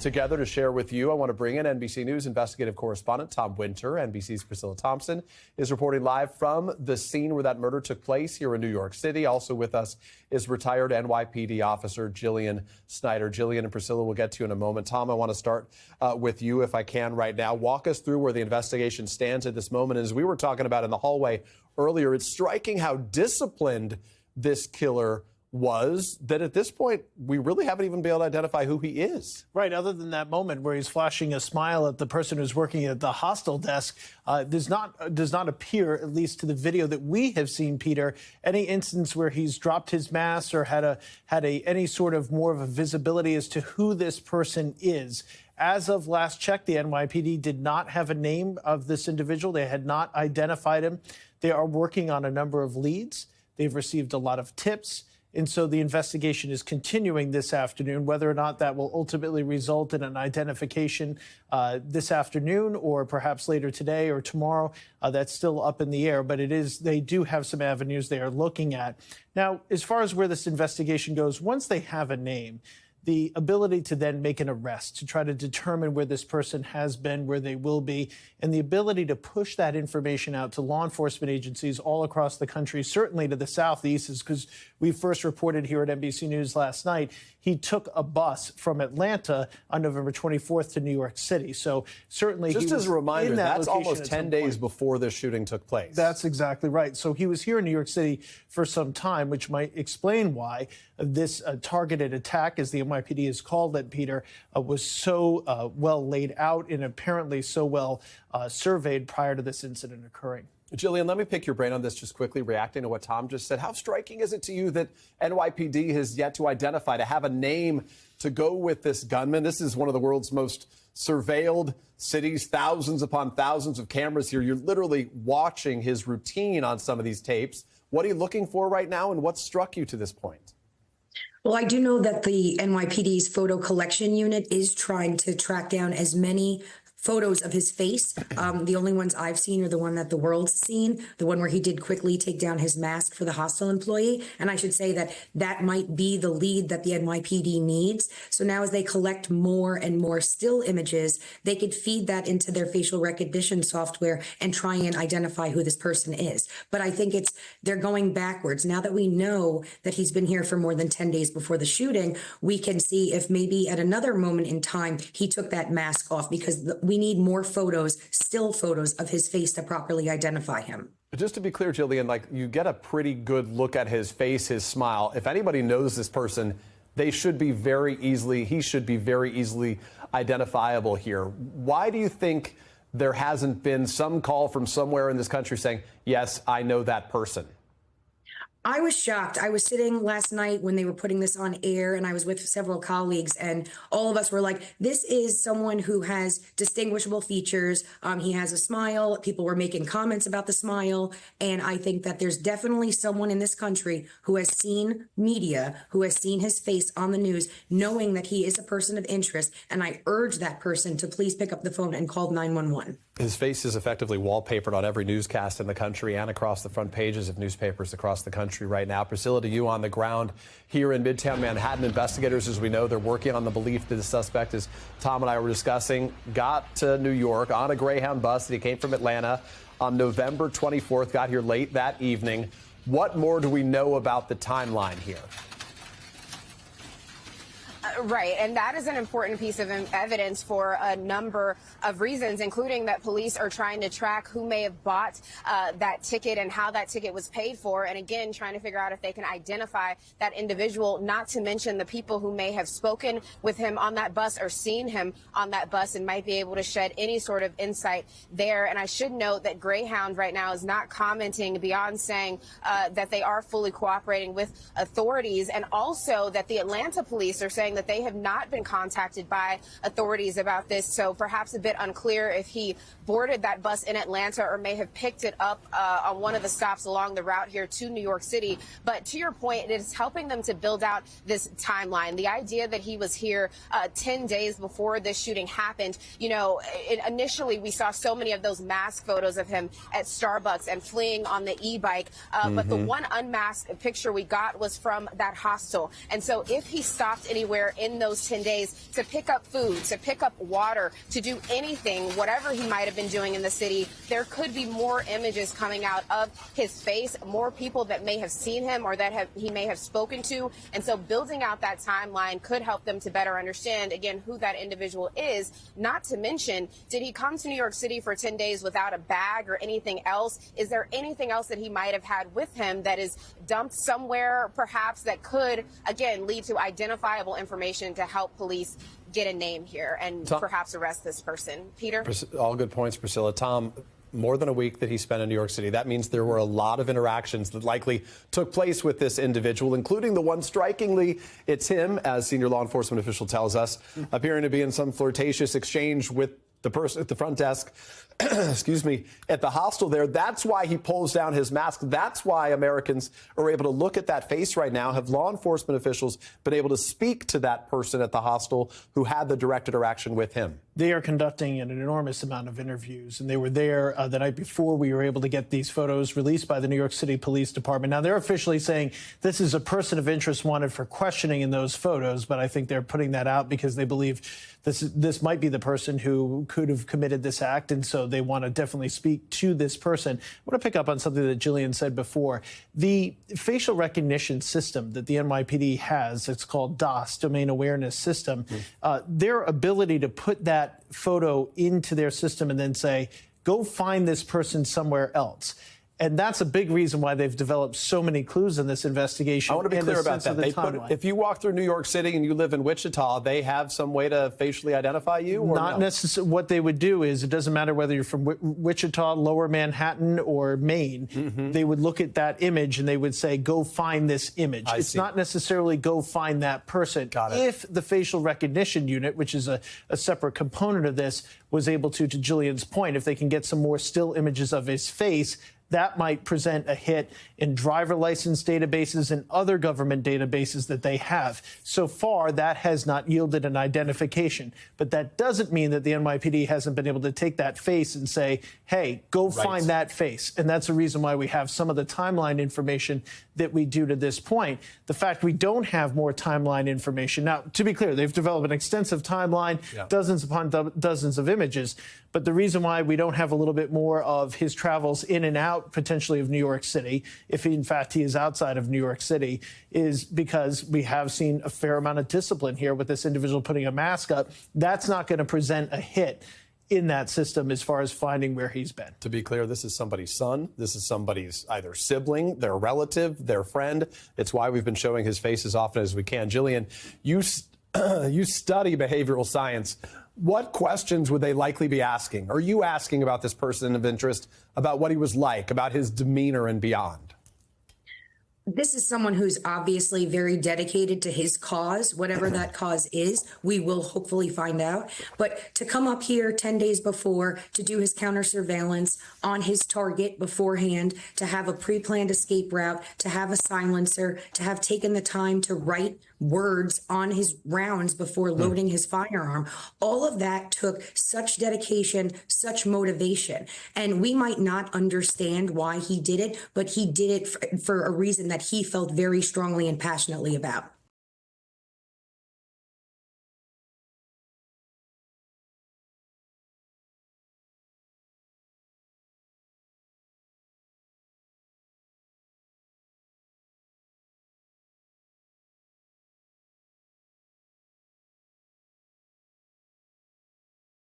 together to share with you. I want to bring in NBC News investigative correspondent Tom Winter. NBC's Priscilla Thompson is reporting live from the scene where that murder took place here in New York City. Also with us is retired NYPD officer Jillian Snyder. Jillian and Priscilla will get to you in a moment. Tom, I want to start with you if I can right now. Walk us through where the investigation stands at this moment. As we were talking about in the hallway earlier, it's striking how disciplined this killer was, that at this point, we really haven't even been able to identify who he is. Right, other than that moment where he's flashing a smile at the person who's working at the hostel desk, does not appear, at least to the video that we have seen, Peter, any instance where he's dropped his mask or had any sort of more of a visibility as to who this person is. As of last check, the NYPD did not have a name of this individual. They had not identified him. They are working on a number of leads. They've received a lot of tips. And so the investigation is continuing this afternoon. Whether or not that will ultimately result in an identification this afternoon or perhaps later today or tomorrow, that's still up in the air. But they do have some avenues they are looking at. Now, as far as where this investigation goes, once they have a name, the ability to then make an arrest, to try to determine where this person has been, where they will be, and the ability to push that information out to law enforcement agencies all across the country, certainly to the southeast, is because we first reported here at NBC News last night, he took a bus from Atlanta on November 24th to New York City. So certainly just he was as a reminder, that's almost 10 days point before this shooting took place. That's exactly right. So he was here in New York City for some time, which might explain why this targeted attack, as the NYPD has called it, Peter, was so well laid out and apparently so well surveyed prior to this incident occurring. Jillian, let me pick your brain on this just quickly, reacting to what Tom just said. How striking is it to you that NYPD has yet to identify, to have a name to go with this gunman? This is one of the world's most surveilled cities, thousands upon thousands of cameras here. You're literally watching his routine on some of these tapes. What are you looking for right now, and what struck you to this point? Well, I do know that the NYPD's photo collection unit is trying to track down as many photos of his face. The only ones I've seen are the one that the world's seen, the one where he did quickly take down his mask for the hostel employee. And I should say that that might be the lead that the NYPD needs. So now as they collect more and more still images, they could feed that into their facial recognition software and try and identify who this person is. But I think they're going backwards. Now that we know that he's been here for more than 10 days before the shooting, we can see if maybe at another moment in time, he took that mask off, because we need more photos, still photos of his face to properly identify him. Just to be clear, Jillian, you get a pretty good look at his face, his smile. If anybody knows this person, he should be very easily identifiable here. Why do you think there hasn't been some call from somewhere in this country saying, yes, I know that person? I was shocked. I was sitting last night when they were putting this on air, and I was with several colleagues, and all of us were like, this is someone who has distinguishable features. He has a smile. People were making comments about the smile. And I think that there's definitely someone in this country who has seen media, who has seen his face on the news, knowing that he is a person of interest. And I urge that person to please pick up the phone and call 911. His face is effectively wallpapered on every newscast in the country and across the front pages of newspapers across the country right now. Priscilla, to you on the ground here in Midtown Manhattan. Investigators, as we know, they're working on the belief that the suspect, as Tom and I were discussing, got to New York on a Greyhound bus that he came from Atlanta on November 24th, got here late that evening. What more do we know about the timeline here? Right, and that is an important piece of evidence for a number of reasons, including that police are trying to track who may have bought that ticket and how that ticket was paid for, and again, trying to figure out if they can identify that individual, not to mention the people who may have spoken with him on that bus or seen him on that bus and might be able to shed any sort of insight there. And I should note that Greyhound right now is not commenting beyond saying that they are fully cooperating with authorities, and also that the Atlanta police are saying that they have not been contacted by authorities about this, so perhaps a bit unclear if he boarded that bus in Atlanta or may have picked it up on one of the stops along the route here to New York City. But to your point, it is helping them to build out this timeline. The idea that he was here 10 days before this shooting happened, you know, initially we saw so many of those mask photos of him at Starbucks and fleeing on the e-bike, but the one unmasked picture we got was from that hostel. And so if he stopped anywhere there in those 10 days to pick up food, to pick up water, to do anything, whatever he might have been doing in the city, there could be more images coming out of his face, more people that may have seen him or that he may have spoken to. And so building out that timeline could help them to better understand, again, who that individual is. Not to mention, did he come to New York City for 10 days without a bag or anything else? Is there anything else that he might have had with him that is dumped somewhere, perhaps, that could, again, lead to identifiable information to help police get a name here and perhaps arrest this person? Peter? All good points, Priscilla. Tom, more than a week that he spent in New York City. That means there were a lot of interactions that likely took place with this individual, including the one strikingly, it's him, as senior law enforcement official tells us, appearing to be in some flirtatious exchange with the person at the front desk, excuse me, at the hostel there. That's why he pulls down his mask. That's why Americans are able to look at that face right now. Have law enforcement officials been able to speak to that person at the hostel who had the direct interaction with him? They are conducting an enormous amount of interviews, and they were there the night before we were able to get these photos released by the New York City Police Department. Now, they're officially saying this is a person of interest wanted for questioning in those photos, but I think they're putting that out because they believe this might be the person who could have committed this act, and so they want to definitely speak to this person. I want to pick up on something that Jillian said before. The facial recognition system that the NYPD has, it's called DOS, Domain Awareness System, their ability to put that photo into their system and then say, go find this person somewhere else. And that's a big reason why they've developed so many clues in this investigation. I want to be clear about that. If you walk through New York City and you live in Wichita, they have some way to facially identify you? Or Not necessarily. What they would do is, it doesn't matter whether you're from Wichita, Lower Manhattan, or Maine. They would look at that image and they would say, go find this image. It's not necessarily go find that person. If the facial recognition unit, which is a separate component of this, was able to Jillian's point, if they can get some more still images of his face, that might present a hit in driver license databases and other government databases that they have. So far, that has not yielded an identification. But that doesn't mean that the NYPD hasn't been able to take that face and say, hey, go find that face. And that's the reason why we have some of the timeline information that we do to this point. The fact we don't have more timeline information. Now, to be clear, they've developed an extensive timeline, dozens upon dozens of images. But the reason why we don't have a little bit more of his travels in and out, potentially, of New York City, if in fact he is outside of New York City, is because we have seen a fair amount of discipline here with this individual putting a mask up. That's not going to present a hit in that system as far as finding where he's been. To be clear, this is somebody's son. This is somebody's either sibling, their relative, their friend. It's why we've been showing his face as often as we can. Jillian, you study behavioral science. What questions would they likely be asking? Are you asking about this person of interest, about what he was like, about his demeanor and beyond? This is someone who's obviously very dedicated to his cause, whatever that cause is. We will hopefully find out. But to come up here 10 days before, to do his counter surveillance on his target beforehand, to have a pre-planned escape route, to have a silencer, to have taken the time to write words on his rounds before loading his firearm. All of that took such dedication, such motivation. And we might not understand why he did it, but he did it for a reason that he felt very strongly and passionately about.